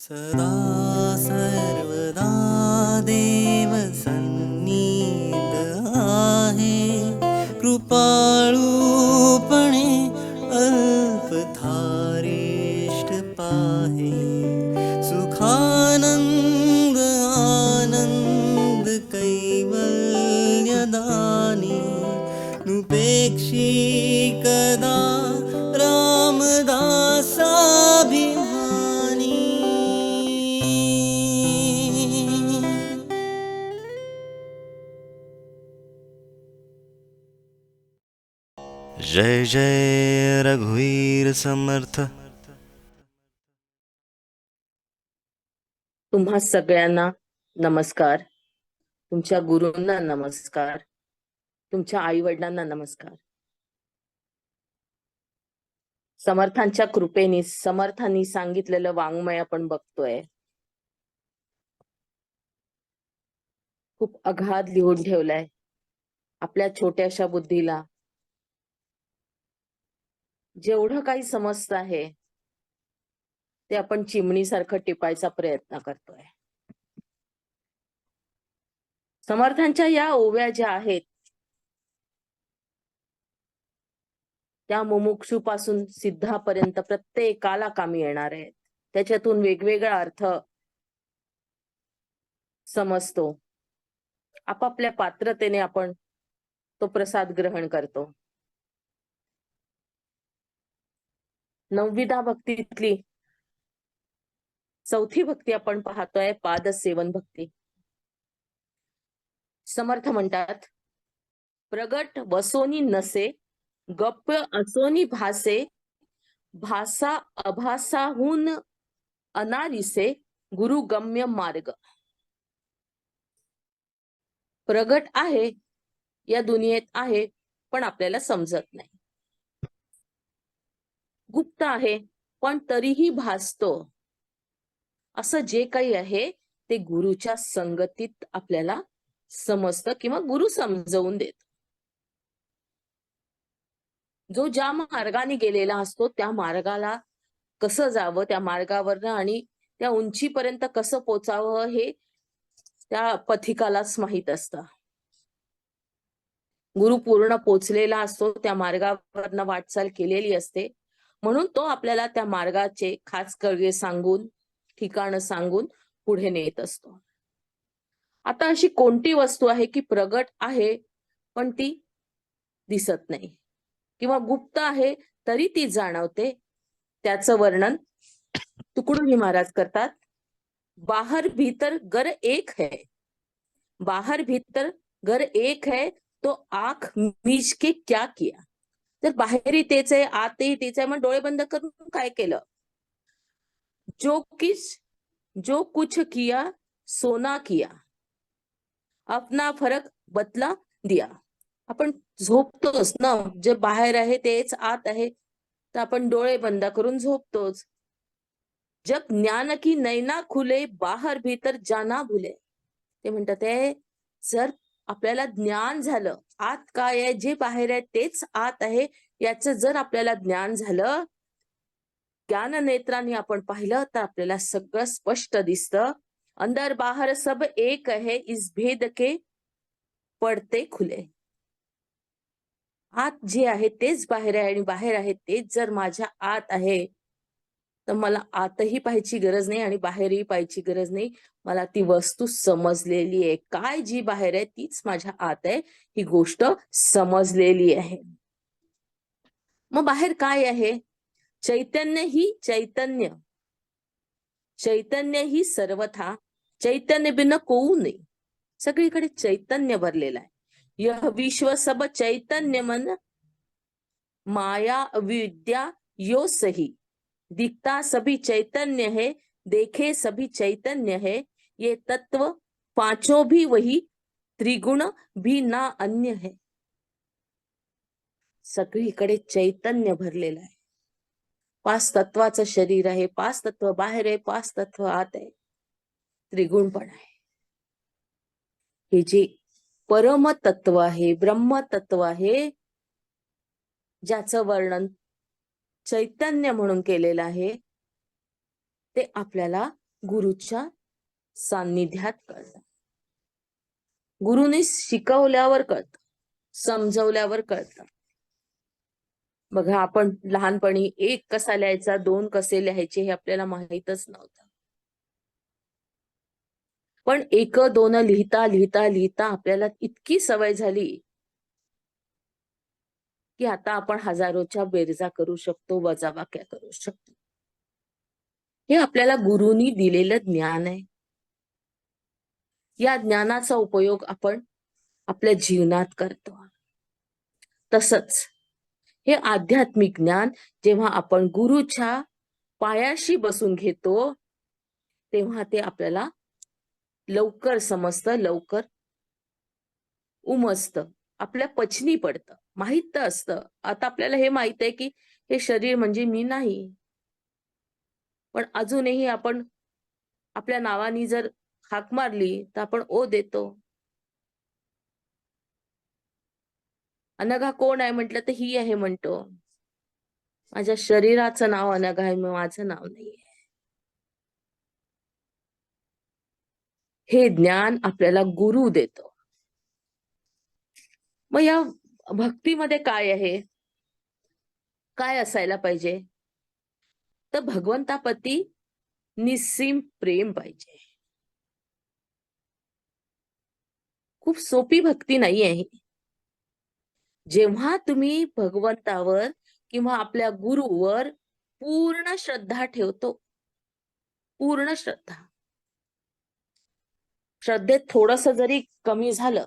सदा सर्वदा देव सन्निध आहे, कृपाळूपणे अल्पधारिष्ठ पाहे. सुखानंद आनंद कैवल्यदानी, नुपेक्षी कदा रामदासाभिमानी. जय जय रघुवीर समर्थ. तुम्हा सगळ्यांना नमस्कार. तुमच्या गुरूंना नमस्कार. तुमच्या आई वडिलांना नमस्कार. समर्थांच्या कृपेने समर्थांनी सांगितलेलं वाङ्मय आपण बघतोय. खूप अगाध लिहून ठेवलाय. आपल्या छोट्याशा बुद्धीला जेवढं काही समजत आहे ते आपण चिमणीसारखं टिपायचा प्रयत्न करतोय. समर्थांच्या या ओव्या ज्या आहेत त्या मुमुक्षूपासून सिद्धापर्यंत प्रत्येकाला कामी येणार आहेत. त्याच्यातून वेगवेगळा अर्थ समजतो. आपापल्या पात्रतेने आपण तो प्रसाद ग्रहण करतो. 9वी भक्तीतली 4थी भक्ती आपण पाहतोय, पादसेवन भक्ती. समर्थ म्हणतात, प्रगट वसोनी नसे, गप्प असोनी भासे, भासा अभासाहून अनारिसे, गुरुगम्य मार्ग. प्रगट आहे, या दुनियेत आहे, पण आपल्याला समजत नाही. गुप्त आहे, पण तरीही भासतो. असं जे काही आहे ते गुरुच्या संगतीत आपल्याला समजतं किंवा गुरु समजवून देतो. जो ज्या मार्गाने गेलेला असतो त्या मार्गाला कसं जावं, त्या मार्गावरनं आणि त्या उंचीपर्यंत कसं पोचावं हे त्या पथिकालाच माहित असतं. गुरु पूर्ण पोचलेला असतो, त्या मार्गावरनं वाटचाल केलेली असते, म्हणून तो आपल्याला त्या मार्गाचे खास कळगे सांगून, ठिकाण सांगून पुढे नेत असतो. आता अशी कोणती वस्तू आहे की प्रगट आहे पण ती दिसत नाही, किंवा गुप्त आहे तरी ती जाणवते? त्याचं वर्णन तुकडोजी महाराज करतात. बाहर भीतर गर एक है, बाहर भीतर गर एक है, तो आंख मीच के क्या किया. तर बाहेरही तेच आहे, आतही तेच आहे, मग डोळे बंद करून काय केलं? जो कुछ किया सोना किया, अपना फरक बदला दिया. आपण झोपतोच ना, जे बाहेर आहे तेच आत आहे, तर आपण डोळे बंद करून झोपतोच. जब ज्ञान की नैना खुले, बाहर भीतर जाना भुले. ते म्हणतात जर आपल्याला ज्ञान झालं, आत काय आहे, जे बाहेर आहे तेच आत आहे, याचं जर आपल्याला ज्ञान झालं, ज्ञान नेत्रांनी आपण पाहिलं, तर आपल्याला सगळं स्पष्ट दिसतं. अंदर बाहर सब एक है, इस भेद के पडते खुले. आत जे आहे तेच बाहेर आहे आणि बाहेर आहे तेच जर माझ्या आत आहे, तर मला आतही पाहायची गरज नाही आणि बाहेरही पाहायची गरज नाही. मला ती वस्तू समजलेली आहे. काय जी बाहेर आहे तीच माझ्या आत आहे, ही गोष्ट समजलेली आहे. मग बाहेर काय आहे? चैतन्य ही चैतन्य, चैतन्य ही सर्वथा, चैतन्य बिन कोऊ नाही. सगळीकडे चैतन्य भरलेला आहे. यह विश्व सब चैतन्य मन, माया विद्या यो सही, दिखता सभी चैतन्य है, देखे सभी चैतन्य है, ये तत्व पांचों भी वही, त्रिगुण भी ना अन्य है. सगळीकडे चैतन्य भरलेलं आहे. 5 तत्वाचं शरीर आहे, 5 तत्व बाहेर आहे, 5 तत्व आत आहे, त्रिगुण पण आहे. हे जे परम तत्व आहे, ब्रह्म तत्व आहे, ज्याचं वर्णन चैतन्य म्हणून केलेलं आहे, ते आपल्याला गुरुच्या सान्निध्यात कळतं. गुरुने शिकवल्यावर कळतं, समजवल्यावर कळतं. बघा, आपण लहानपणी 1 कसा लिहायचा, 2 कसे लिहायचे हे आपल्याला माहीतच नव्हतं. पण 1 2 लिहिता लिहिता लिहिता आपल्याला इतकी सवय झाली की आता आपण हजारोच्या बेरजा करू शकतो, वजाबाक्या करू शकतो. हे आपल्याला गुरुनी दिलेलं ज्ञान आहे. या ज्ञानाचा उपयोग आपण आपल्या जीवनात करतो. तसंच हे आध्यात्मिक ज्ञान जेव्हा आपण गुरुच्या पायाशी बसून घेतो तेव्हा ते आपल्याला लवकर समजतं, लवकर उमजतं, आपल्या पचनी पडतं. माहित तर असतं, आता आपल्याला हे माहित आहे की हे शरीर म्हणजे मी नाही, पण अजूनही आपण आपल्या नावानी जर हाक मारली तर आपण ओ देतो. अनघा कोण आहे म्हटलं तर ही आहे म्हणतो. माझ्या शरीराचं नाव अनघा आहे, माझं नाव नाहीये. हे ज्ञान आपल्याला गुरु देतो. मग या भक्तीमध्ये काय आहे, काय असायला पाहिजे? तर भगवंताप्रती निस्सीम प्रेम पाहिजे. खूप सोपी भक्ती नाही आहे. जेव्हा तुम्ही भगवंतावर किंवा आपल्या गुरुवर पूर्ण श्रद्धा ठेवतो, पूर्ण श्रद्धा, श्रद्धेत थोडस जरी कमी झालं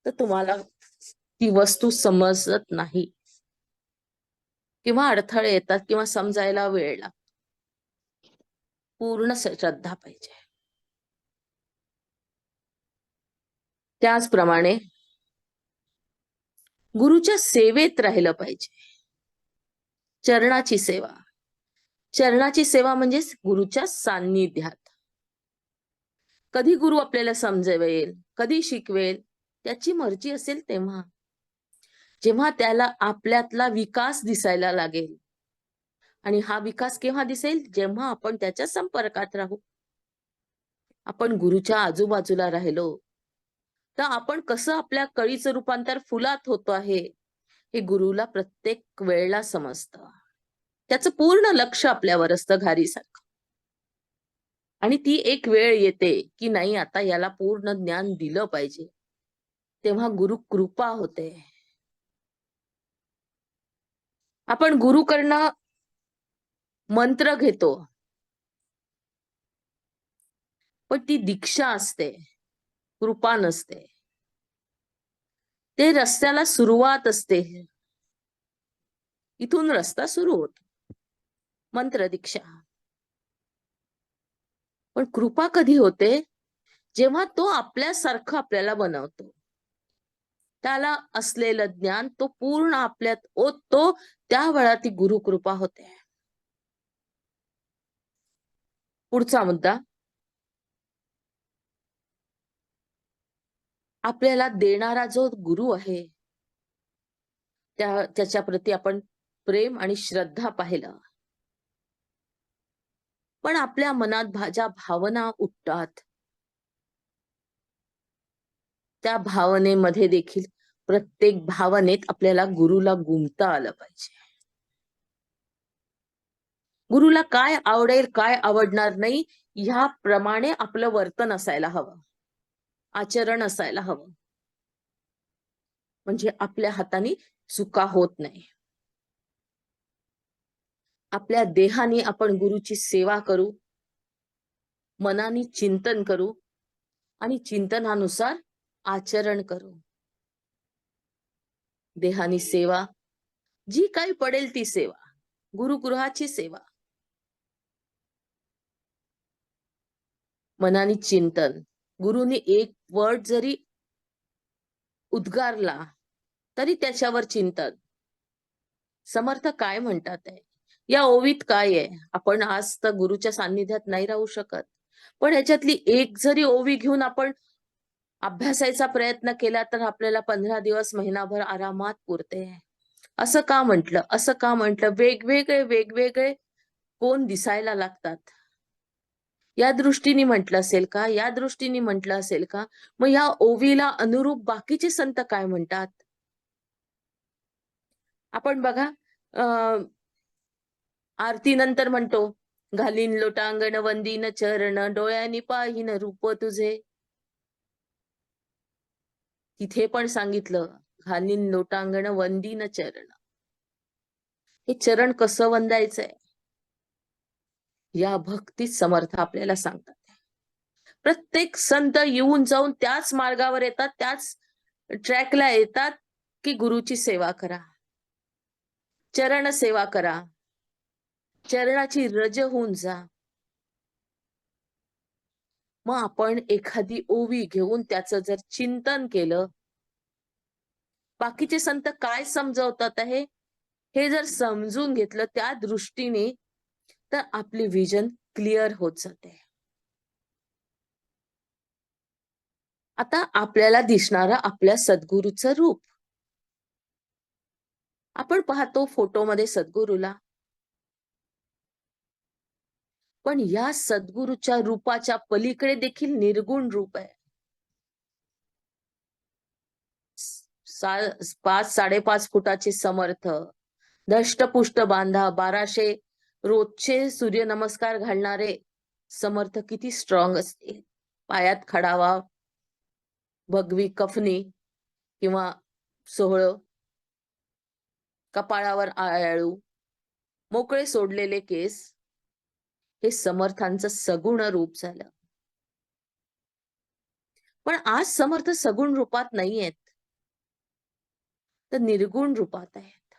तर तुम्हाला ती वस्तू समजत नाही किंवा अडथळे येतात किंवा समजायला वेळ लागतो. पूर्ण श्रद्धा पाहिजे. त्याचप्रमाणे गुरुच्या सेवेत राहिलं पाहिजे. चरणाची सेवा, चरणाची सेवा म्हणजे गुरुच्या सान्निध्यात. कधी गुरु आपल्याला समजवेल, कधी शिकवेल, त्याची मर्जी असेल तेव्हा. जेव्हा त्याला आपल्यातला विकास दिसायला लागेल, आणि हा विकास केव्हा दिसेल? जेव्हा आपण त्याच्या संपर्कात राहू. आपण गुरुच्या आजूबाजूला राहिलो तर आपण कसं आपल्या कळीचं रूपांतर फुलात होतो आहे हे गुरुला प्रत्येक वेळेला समजतं. त्याचं पूर्ण लक्ष आपल्यावर असतं घारीसारखं. आणि ती एक वेळ येते की नाही, आता याला पूर्ण ज्ञान दिलं पाहिजे, तेव्हा गुरु कृपा होते. आपण गुरुकडनं मंत्र घेतो, पण ती दीक्षा असते, कृपा नसते. ते रस्त्याला सुरुवात असते, इथून रस्ता सुरू होतो, मंत्र दीक्षा. पण कृपा कधी होते? जेव्हा तो आपल्यासारखं आपल्याला बनवतो, त्याला असलेलं ज्ञान तो पूर्ण आपल्यात ओततो, त्यावेळा ती गुरुकृपा होते. पुढचा मुद्दा, आपल्याला देणारा जो गुरु आहे त्याच्या प्रती आपण प्रेम आणि श्रद्धा पाहिलं, पण आपल्या मनात ज्या भावना उठतात त्या भावनेमध्ये देखील प्रत्येक भावनेत आपल्याला गुरुला गुंतता आलं पाहिजे. गुरुला काय आवडेल, काय आवडणार नाही, ह्याप्रमाणे आपलं वर्तन असायला हवं, आचरण असायला हवं. म्हणजे आपल्या हाताने चुका होत नाही. आपल्या देहाने आपण गुरुची सेवा करू, मनाने चिंतन करू आणि चिंतनानुसार आचरण करू. देहानी सेवा, जी काही पडेल ती सेवा, गुरुगृहाची सेवा. मनाने चिंतन, गुरुने एक वर्ड जरी उद्गारला तरी त्याच्यावर चिंतन. समर्थ काय म्हणतात आहे, या ओवीत काय आहे? आपण आज तर गुरुच्या सान्निध्यात नाही राहू शकत, पण ह्याच्यातली एक जरी ओवी घेऊन आपण अभ्यासाचा प्रयत्न केला तर आपल्याला 15 दिवस, महिनाभर आरामात पुरते. असं का म्हटलं, असं का म्हटलं? वेगवेगळे वेगवेगळे कोण दिसायला लागतात. या दृष्टीने म्हटलं असेल का, या दृष्टीने म्हटलं असेल का? मग या ओवीला अनुरूप बाकीचे संत काय म्हणतात? आपण बघा, आरती नंतर म्हणतो, घालीन लोटांगण वंदीन चरण, डोळ्यांनी पाहीन रूप तुझे. तिथे पण सांगितलं, घालीन लोटांगण वंदीन चरण. हे चरण कसं वंदायचंय, या भक्तीत समर्थ आपल्याला सांगतात. प्रत्येक संत येऊन जाऊन त्याच मार्गावर येतात, त्याच ट्रॅकला येतात की गुरुची सेवा करा, चरण सेवा करा, चरणाची रज होऊन जा. मग आपण एखादी ओवी घेऊन त्याचं जर चिंतन केलं, बाकीचे संत काय समजवतात आहे हे जर समजून घेतलं त्या दृष्टीने, तर आपली विजन क्लिअर होत जाते. आता आपल्याला दिसणारं आपल्या सद्गुरूचं रूप, आपण पाहतो फोटोमध्ये सद्गुरूला, पण या सद्गुरूच्या रूपाच्या पलीकडे देखील निर्गुण रूप आहे. 5-5.5 फुटाचे समर्थ, धष्टपुष्ट बांधा, 1200 रोजचे सूर्य नमस्कार घालणारे समर्थ किती स्ट्रॉंग असते. पायात खडावा, भगवी कफनी किंवा सोहळं, कपाळावर आयाळू, मोकळे सोडलेले केस, हे समर्थांचं सगुण रूप झालं. पण आज समर्थ सगुण रूपात नाहीयेत, तर निर्गुण रूपात आहेत.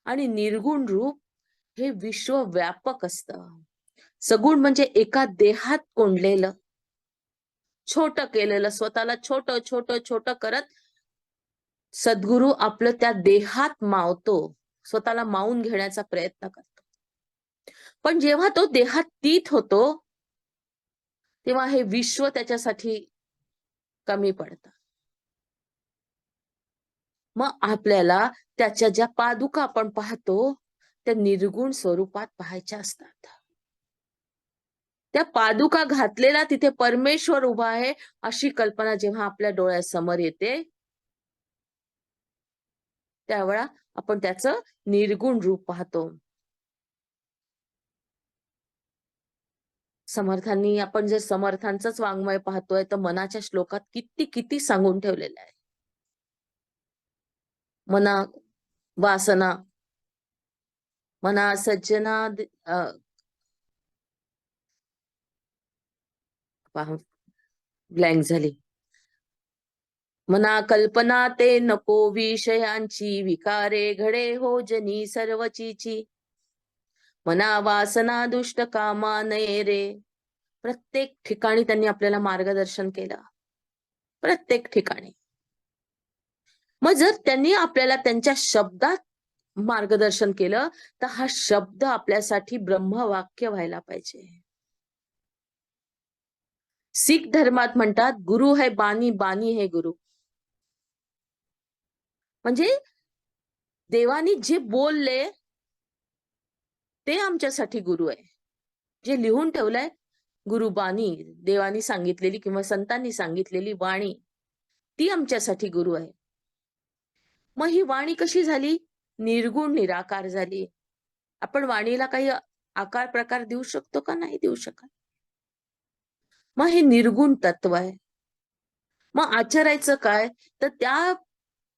आणि निर्गुण रूप हे विश्वव्यापक असतं. सगुण म्हणजे एका देहात कोंडलेलं, छोट केलेलं, स्वतःला छोट छोट छोट करत सद्गुरू आपलं त्या देहात मावतो, स्वतःला मावून घेण्याचा प्रयत्न करतो. पण जेव्हा तो देहातीत होतो, तेव्हा हे विश्व त्याच्यासाठी कमी पडतं. मग आपल्याला त्याच्या ज्या पादुका आपण पाहतो, त्या निर्गुण स्वरूपात पाहायच्या असतात. त्या पादुका घातलेला तिथे परमेश्वर उभा आहे, अशी कल्पना जेव्हा आपल्या डोळ्यासमोर येते, त्यावेळा आपण त्याचं निर्गुण रूप पाहतो. समर्थांनी, आपण जर समर्थांचंच वाङ्मय पाहतोय, तर मनाच्या श्लोकात किती किती सांगून ठेवलेलं आहे. मना वासना, मना सज्जना, ब्लँक झाली. मना कल्पना ते नको विषयांची, विकारे घडे हो जनी सर्वचीची. मना वासना दुष्ट कामा नये रे. प्रत्येक ठिकाणी त्यांनी आपल्याला मार्गदर्शन केलं, प्रत्येक ठिकाणी. मग जर त्यांनी आपल्याला त्यांच्या शब्दात मार्गदर्शन केलं, तर हा शब्द आपल्यासाठी ब्रह्मवाक्य व्हायला पाहिजे. शीख धर्मात म्हणतात, गुरु है बानी, बानी है गुरु. म्हणजे देवानी जे बोलले ते आमच्यासाठी गुरु आहे. जे लिहून ठेवलंय, गुरुबानी, देवानी सांगितलेली किंवा संतांनी सांगितलेली वाणी, ती आमच्यासाठी गुरु आहे. मग ही वाणी कशी झाली? निर्गुण निराकार झाली. आपण वाणीला काही आकार प्रकार देऊ शकतो का? नाही देऊ शकत. मग हे निर्गुण तत्व आहे. मग आचरायचं काय? तर त्या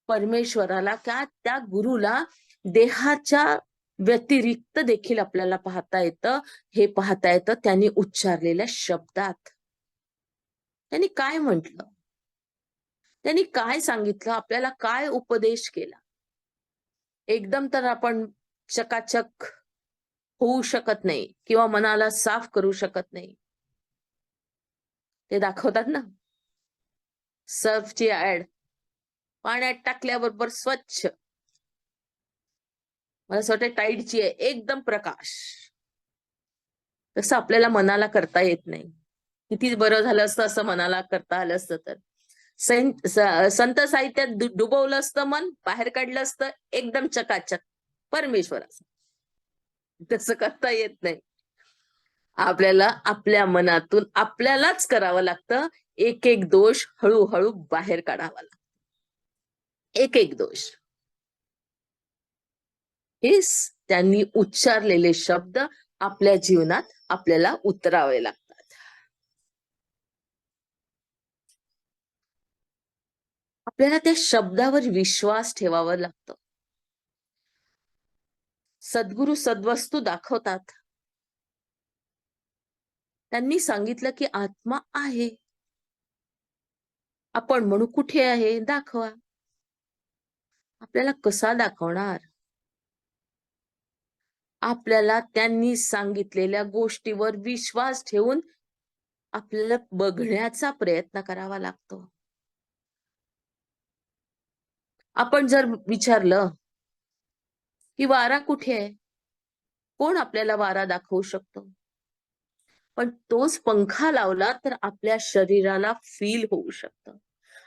परमेश्वराला, त्या गुरुला देहाच्या व्यतिरिक्त देखील आपल्याला पाहता येतं. हे पाहता येतं त्यांनी उच्चारलेल्या शब्दात. त्यांनी काय म्हटलं, त्यांनी काय सांगितलं, आपल्याला काय उपदेश केला. एकदम तर आपण चकाचक होऊ शकत नाही किंवा मनाला साफ करू शकत नाही. ते दाखवतात ना, सर्फची ऍड, पाण्यात टाकल्याबरोबर स्वच्छ, मला असं वाटतं टाईडची आहे, एकदम प्रकाश. तसं आपल्याला मनाला करता येत नाही. किती बरं झालं असतं असं मनाला करता आलं असतं तर. संत साहित्यात डुबवलं असतं मन, बाहेर काढलं असतं एकदम चकाचक परमेश्वराचं. तसं करता येत नाही. आपल्याला आपल्या मनातून आपल्यालाच करावं लागतं. एक एक दोष हळूहळू बाहेर काढावा लागतो. एक एक दोष. हेच त्यांनी उच्चारलेले शब्द आपल्या जीवनात आपल्याला उतरावे लागतात. आपल्याला त्या शब्दावर विश्वास ठेवावा लागतो. सद्गुरु सद्वस्तू दाखवतात. त्यांनी सांगितलं की आत्मा आहे. आपण म्हणू कुठे आहे, दाखवा. आपल्याला कसा दाखवणार? आपल्याला त्यांनी सांगितलेल्या गोष्टीवर विश्वास ठेवून आपल्याला बघण्याचा प्रयत्न करावा लागतो. आपण जर विचारलं की वारा कुठे आहे, कोण आपल्याला वारा दाखवू शकतो? पण तोच पंखा लावला तर आपल्या शरीराला फील होऊ शकतं.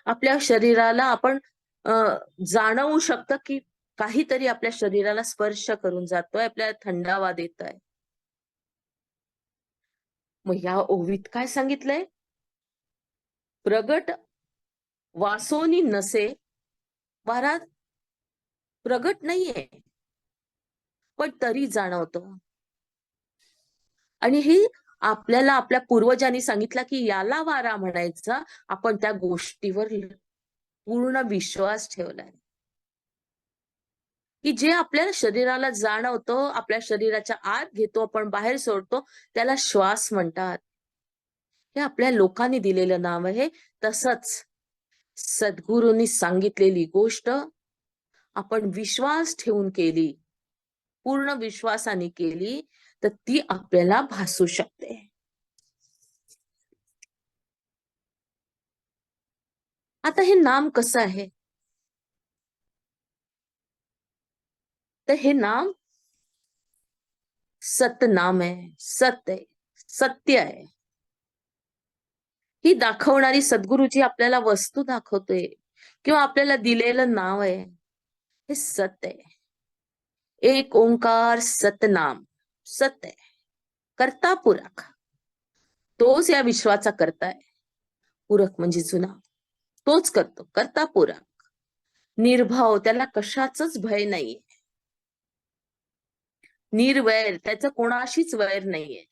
आपल्या शरीराला आपण जाणवू शकतं की काहीतरी आपल्या शरीराला स्पर्श करून जातोय, आपल्याला थंडावा देतोय. मग ह्या ओवीत काय सांगितलंय? प्रगट वासोनी नसे, वारा प्रगट नाहीये पण तरी जाणवतो. आणि हे आपल्याला आपल्या पूर्वजांनी सांगितलं की याला वारा म्हणायचा. आपण त्या गोष्टीवर पूर्ण विश्वास ठेवलाय की जे आपल्या शरीराला जाणवतो, आपल्या शरीराच्या आत घेतो, आपण बाहेर सोडतो, त्याला श्वास म्हणतात. हे आपल्या लोकांनी दिलेलं नाव आहे. तसंच सद्गुरूंनी सांगितलेली गोष्ट आपण विश्वास ठेवून केली, पूर्ण विश्वासाने केली, तर ती आपल्याला भासू शकते. आता हे नाम कसं आहे? तर हे नाम सतनाम आहे. सत्य आहे, सत्य आहे. ही दाखवणारी सद्गुरूची आपल्याला वस्तू दाखवतोय किंवा आपल्याला दिलेलं नाव आहे, हे सत्य आहे. एक ओंकार सतनाम. सत्य आहे. कर्ता पुरख. तोच या विश्वाचा कर्ता आहे. पुरख म्हणजे जुना. तोच करतो. कर्ता पुरख. निर्भव, त्याला कशाचंच भय नाहीये. निर्वैर, त्याचं कोणाशीच वैर नाहीये.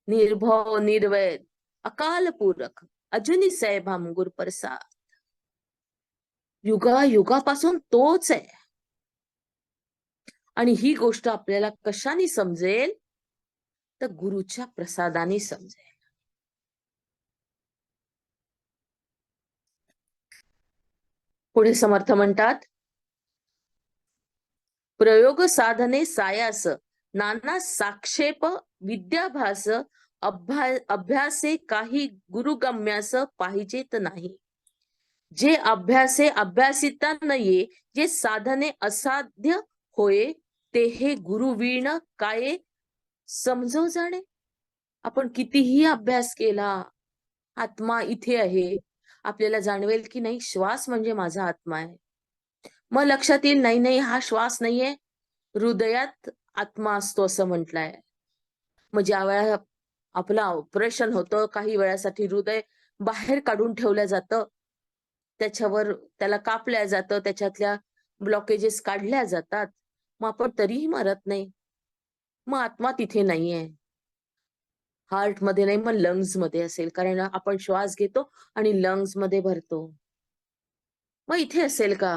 निर्भव, निर्वैर, अकाल पुरख, अजनी सैभाम गुर प्रसाद. युगायुगापासून तोच आहे. आणि ही गोष्ट आपल्याला कशाने समजेल? तर गुरुच्या प्रसादाने समजेल. पुढे समर्थ म्हणतात, प्रयोग साधने सायास नाना साक्षेप विद्याभास अभ्यासे काही गुरुगम्यास पाहिजेत नाही. जे अभ्यासे अभ्यासिता नये, जे साधने असाध्य होय, ते हे गुरुवीण काय समजो जाणे. आपण कितीही अभ्यास केला, आत्मा इथे आहे, आपल्याला जाणवेल की नाही श्वास म्हणजे माझा आत्मा आहे. मग लक्षात येईल नाही नाही हा श्वास नाहीये, हृदयात आत्मा असतो असं म्हटलंय. मग ज्या वेळा आपलं ऑपरेशन होतं, काही वेळासाठी हृदय बाहेर काढून ठेवलं जातं, त्याच्यावर त्याला कापल्या जातं, त्याच्यातल्या ब्लॉकेजेस काढल्या जातात, मग आपण तरीही मरत नाही. मग आत्मा तिथे नाहीये. हार्ट मध्ये नाही, मग लंग्स मध्ये असेल, कारण आपण श्वास घेतो आणि लंग्स मध्ये भरतो. मग इथे असेल का?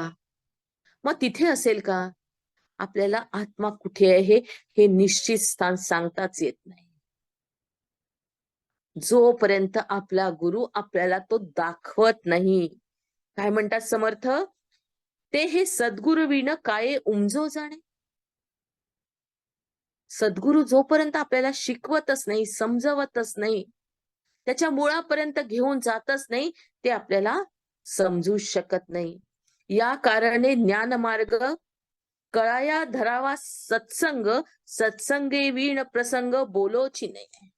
मग तिथे असेल का? आपल्याला आत्मा कुठे आहे हे निश्चित स्थान सांगताच येत नाही. जोपर्यंत आपला गुरु आपल्याला तो दाखवत नाही. काय म्हणतात समर्थ? ते हे सद्गुरु विण काय उमजो जाणे. सद्गुरु जोपर्यंत आपल्याला शिकवतच नाही, समजवतच नाही, त्याच्या मुळापर्यंत घेऊन जातच नाही, ते आपल्याला समजू शकत नाही. या कारणे ज्ञानमार्ग कळाया धरावा सत्संग, सत्संगे वीण प्रसंग बोलोची नाही.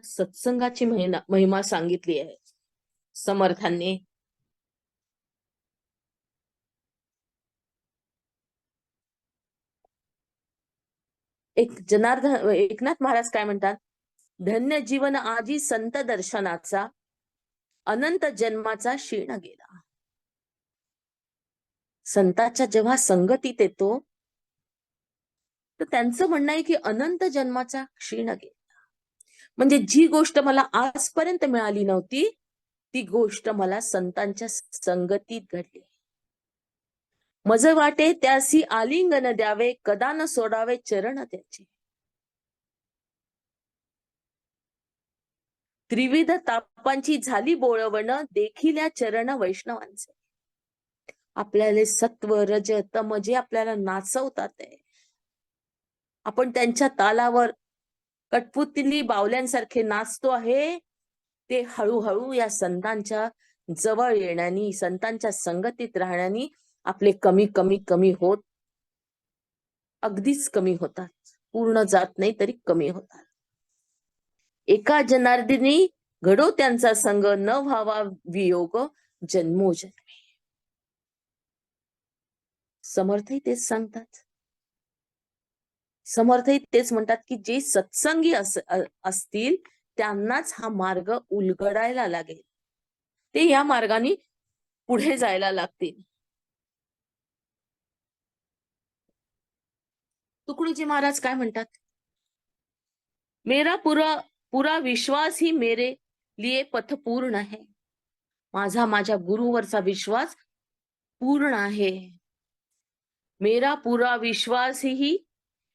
सत्संगाची महिमा सांगितली आहे समर्थांनी. एकनाथ महाराज काय म्हणतात, धन्य जीवन आजी संत दर्शनाचा, अनंत जन्माचा क्षीण गेला. संताच्या जेव्हा संगतीत येतो तर त्यांचं म्हणणं आहे की अनंत जन्माचा क्षीण गेला. म्हणजे जी गोष्ट मला आजपर्यंत मिळाली नव्हती ती गोष्ट मला संतांच्या संगतीत घडली. मज वाटे त्यासी आलिंगन द्यावे, कदा न सोडावे चरण त्याचे. त्रिविध तापांची झाली बोळवण, देखिल्या चरण वैष्णवांचे. आपल्याला सत्व रज तम जे आपल्याला नाचवतात आहे, आपण त्यांच्या तालावर कठपुतली बावल्यांसारखे नाचतो आहे, ते हळूहळू या संतांच्या जवळ येण्यानी, संतांच्या संगतीत राहण्यानी आपले कमी कमी कमी होत, अगदीच कमी होतात. पूर्ण जात नाही तरी कमी होतात. एका जनार्दनी घडो त्यांचा संग, न व्हावा वियोग जन्मोजन्मी. समर्थही तेच सांगतात. समर्थही तेच म्हणतात की जे सत्संगी असतील त्यांनाच हा मार्ग उलगडायला लागेल, ते या मार्गाने पुढे जायला लागतील. तुकडोजी महाराज काय म्हणतात, मेरा पुरा विश्वास ही मेरे लिए पथ पूर्ण है. माझ्या गुरुवरचा विश्वास पूर्ण आहे. मेरा पूरा विश्वास ही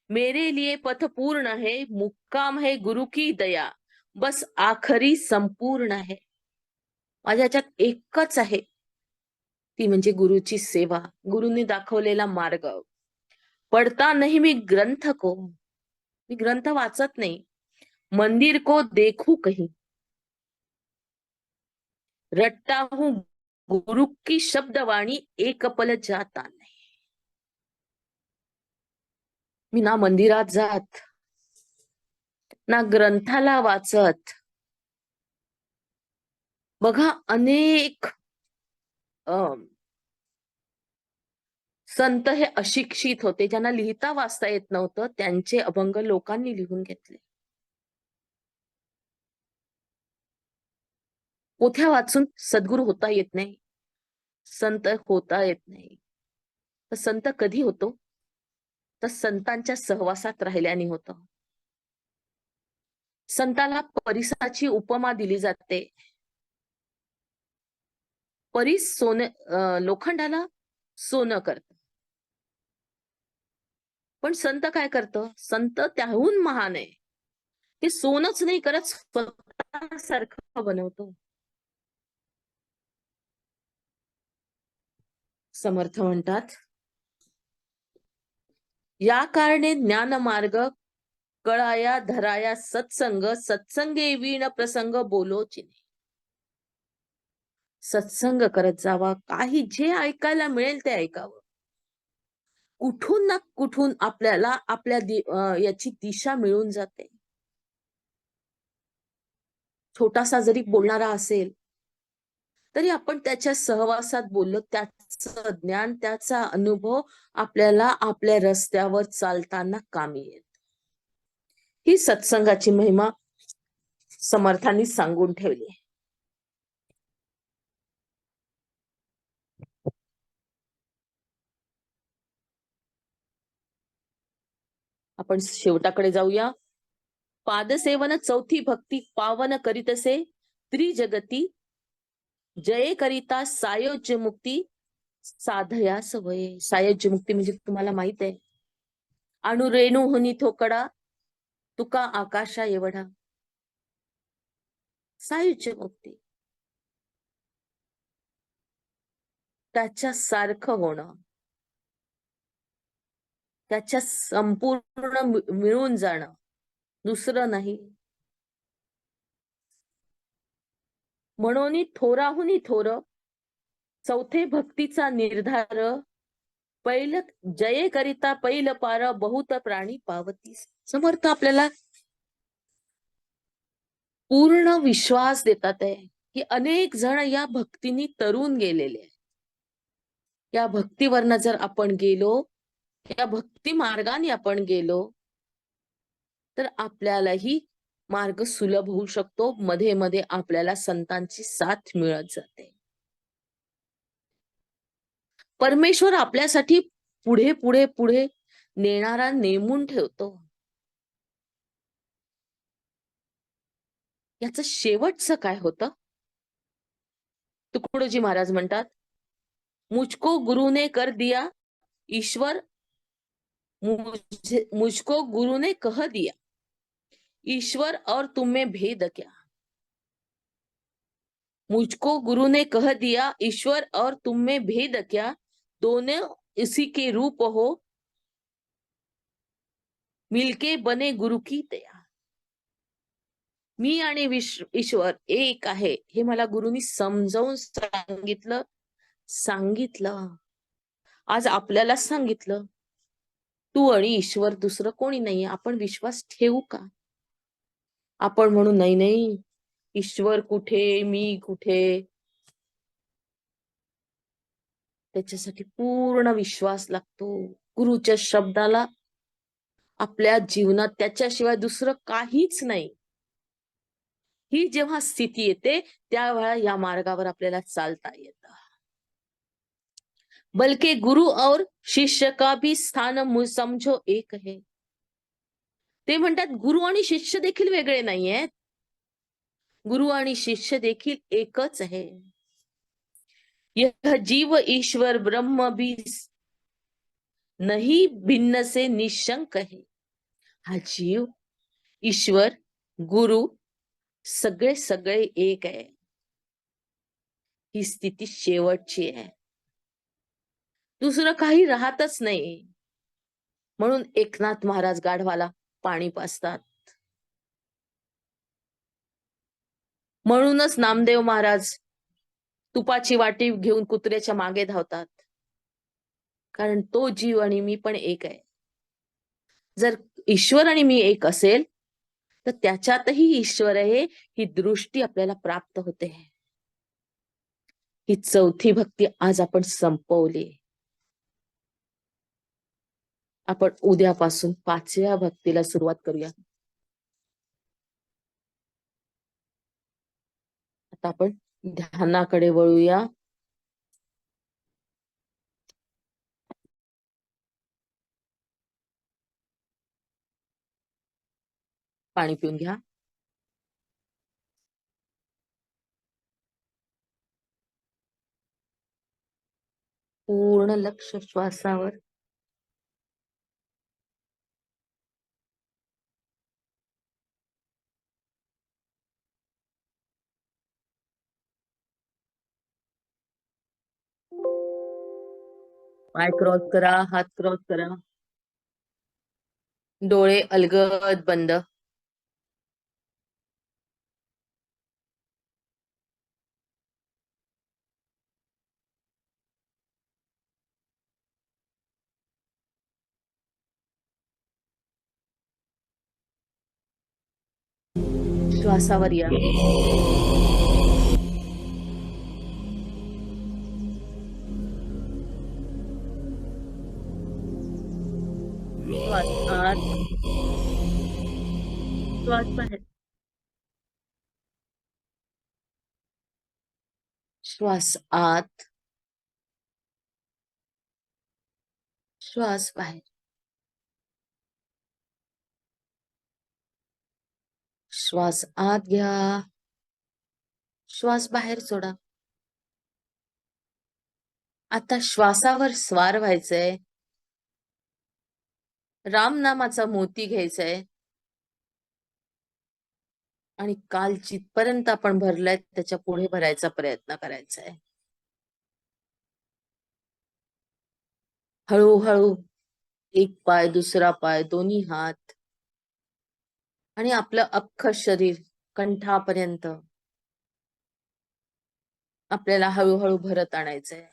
मेरे लिए पथ पूर्ण है, मुक्काम है गुरु की दया, बस आखरी संपूर्ण है. माझ्या ह्याच्यात एकच आहे, ती म्हणजे गुरुची सेवा, गुरुनी दाखवलेला मार्ग. पढ़ता नहीं मी ग्रंथ को, मी ग्रंथ वाचत नाही. मंदिर को देखू कहीं, रटता हूं गुरु की शब्दवाणी, एक पल जाता नहीं. मी ना मंदिरात जात, ना ग्रंथाला वाचत. बघा अनेक संत हे अशिक्षित होते, ज्यांना लिहिता वाचता येत नव्हतं, त्यांचे अभंग लोकांनी लिहून घेतले. पोथ्या वाचून सद्गुरू होता येत नाही, संत होता येत नाही. तर संत कधी होतो, तर संतांच्या सहवासात राहिल्याने होतं. संताला परिसाची उपमा दिली जाते. परीस लोखंडाला सोनं करत, पण संत काय करतं, संत त्याहून महान आहे. ते सोनच नाही करत, स्वतःसारखं बनवतो. समर्थ म्हणतात, या कारणे ज्ञान मार्ग कळाया धराया सत्संग, सत्संगे वीण प्रसंग बोलोचिने. सत्संग करत जावा, काही जे ऐकायला मिळेल ते ऐकावं. कुठून ना कुठून आपल्याला आपल्या याची दिशा मिळून जाते. छोटासा जरी बोलणारा असेल तरी आपण त्याच्या सहवासात बोललो, त्याचं ज्ञान, त्याचा अनुभव आपल्याला आपल्या रस्त्यावर चालताना कामी येत. ही सत्संगाची महिमा समर्थांनी सांगून ठेवली. आपण शेवटाकडे जाऊया. पादसेवन चौथी भक्ती, पावन करीतसे त्रिजगती, जये करिता सायोज्य मुक्ती, साधया सवये. सायोज्य मुक्ती म्हणजे तुम्हाला माहित आहे, अणुरेणू हुनी थोकडा, तुका आकाशा एवढा. सायुज्य मुक्ती, त्याच्या सारखं होणं, त्याच्या संपूर्ण मिळून जाणं, दुसरं नाही. म्हणून थोराहुनी थोर, चौथे भक्तीचा निर्धार, पैल जये करिता पैल पार, बहुत प्राणी पावतीस. समर्थ आपल्याला पूर्ण विश्वास देतात आहे की अनेक जण या भक्तीनी तरून गेलेले आहेत. या भक्तीवरनं जर आपण गेलो, या भक्ती मार्गाने आपण गेलो तर आपल्यालाही मार्ग सुलभ होऊ शकतो. मध्ये मध्ये आपल्याला संतांची साथ मिळत जाते. परमेश्वर आपल्यासाठी पुढे पुढे पुढे नेणारा नेमून ठेवतो. याचं शेवटचं काय होतं? तुकडोजी महाराज म्हणतात, मुझको गुरु ने कर दिया ईश्वर, मुझको गुरु ने कह दिया ईश्वर और तुम में भेद क्या। मुझको गुरु ने कह दिया ईश्वर और तुम में भेद क्या, दोनों इसी के रूप हो, मिलके बने गुरु की दया। मी आणि ईश्वर एक आहे हे मला गुरुनी समजावून सांगितलं. आज आपल्याला सांगितलं, तू आणि ईश्वर दुसरं कोणी नाहीये. आपण विश्वास ठेवू का? आपण म्हणू नाही नाही, ईश्वर कुठे, मी कुठे. त्याच्यासाठी पूर्ण विश्वास लागतो गुरुच्या शब्दाला. आपल्या जीवनात त्याच्याशिवाय दुसरं काहीच नाही. ही जेव्हा स्थिती येते त्यावेळा या मार्गावर आपल्याला चालता येतं. बल्कि गुरु और शिष्य का भी स्थान समझो एक है. ते म्हणतात गुरु आणि शिष्य देखील वेगळे नाहीयेत. गुरु आणि शिष्य देखील एकच आहे. यह जीव ईश्वर ब्रह्म भी नहीं भिन्न से निशंक है. हा जीव, ईश्वर, गुरु सगळे सगळे एक आहे. ही स्थिती शेवटची आहे. दुसरं काही राहतच नाही. म्हणून एकनाथ महाराज गाढवाला पाणी पाजतात. म्हणूनच नामदेव महाराज तुपाची वाटी घेऊन कुत्र्याच्या मागे धावतात. कारण तो जीव आणि मी पण एक आहे. जर ईश्वर आणि मी एक असेल तर त्याच्यातही ईश्वर आहे ही दृष्टी आपल्याला प्राप्त होते. ही चौथी भक्ती आज आपण संपवली. आपण उद्यापासून 5व्या भक्तीला सुरुवात करूया. आता आपण ध्यानाकडे वळूया. पाणी पिऊन घ्या. पूर्ण लक्ष श्वासावर. पाय क्रॉस करा, हात क्रॉस करा, डोळे अलगद बंद. श्वासावर या. श्वास आत, श्वास बाहेर. श्वास आत, श्वास बाहेर. श्वास आत घ्या, श्वास बाहेर सोडा. आता श्वासावर स्वार व्हायचंय. राम नामाचा मोती घ्यायचाय आणि काल जिथपर्यंत आपण भरलाय त्याच्या पुढे भरायचा प्रयत्न करायचा आहे. हळूहळू एक पाय, दुसरा पाय, दोन्ही हात आणि आपलं अख्खं शरीर कंठापर्यंत आपल्याला हळूहळू भरत आणायचंय.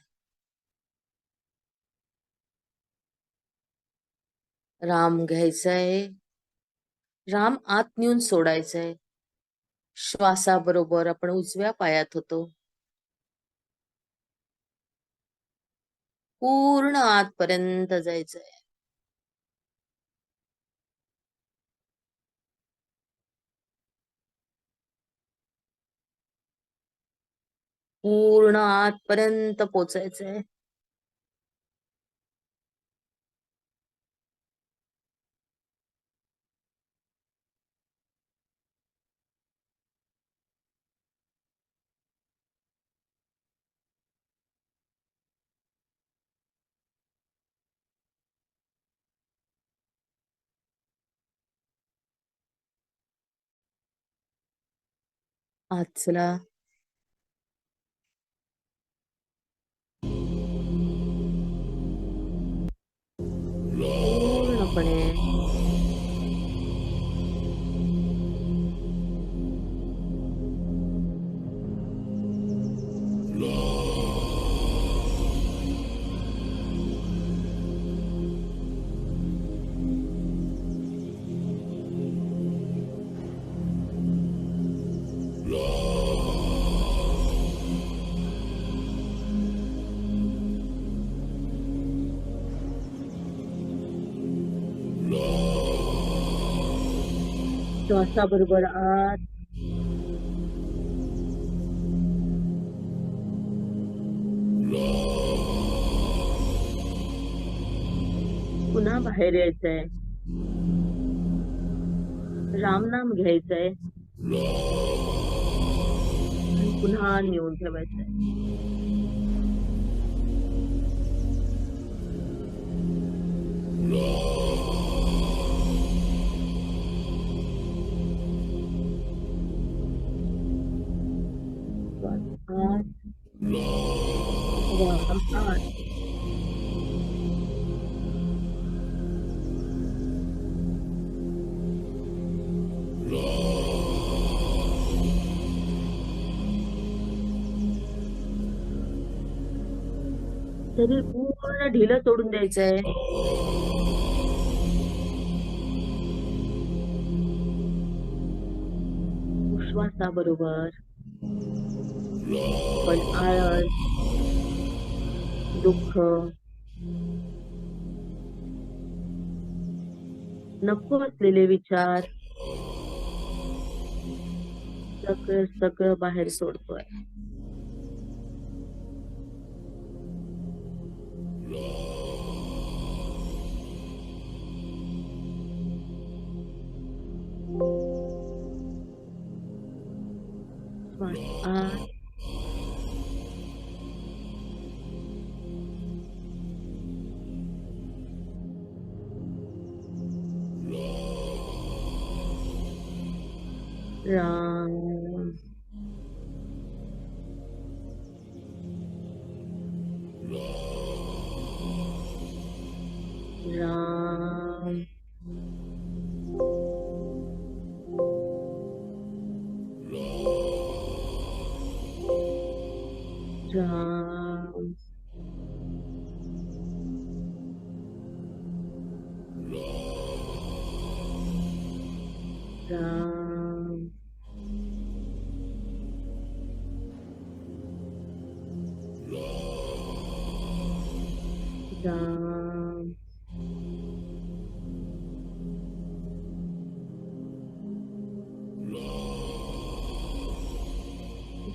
राम घ्यायचंय, राम आत नेऊन सोडायचंय. श्वासाबरोबर आपण उजव्या पायात होतो. पूर्ण आतपर्यंत जायचंय. पूर्ण आतपर्यंत पोचायचंय. आत चला. पूर्णपणे. श्वासाबरोबर आत. पुन्हा बाहेर यायचंय. रामनाम घ्यायचंय आणि पुन्हा नेऊन ठेवायचंय. श्वास आत. राम आत. शरीर पूर्ण ढिलं सोडून द्यायचंय. श्वासाबरोबर पण आळस, दुःख, नको असलेले विचार सगळं सगळं बाहेर सोडतोय. श्वास आत. राम. राम. राम. राम. राम.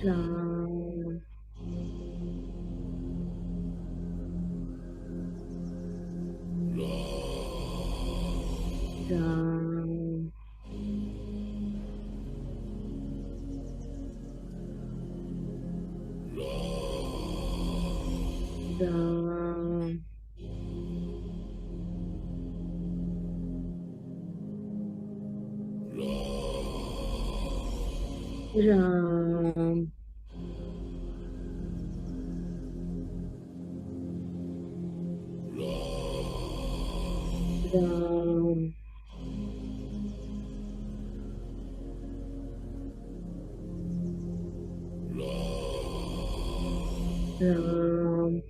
राम. राम. राम. राम. राम. राम.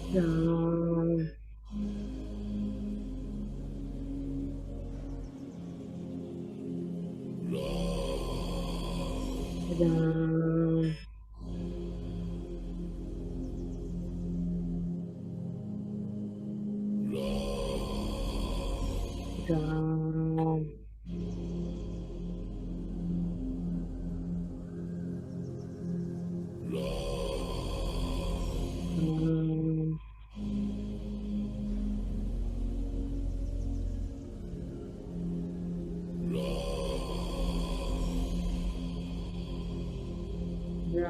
राम.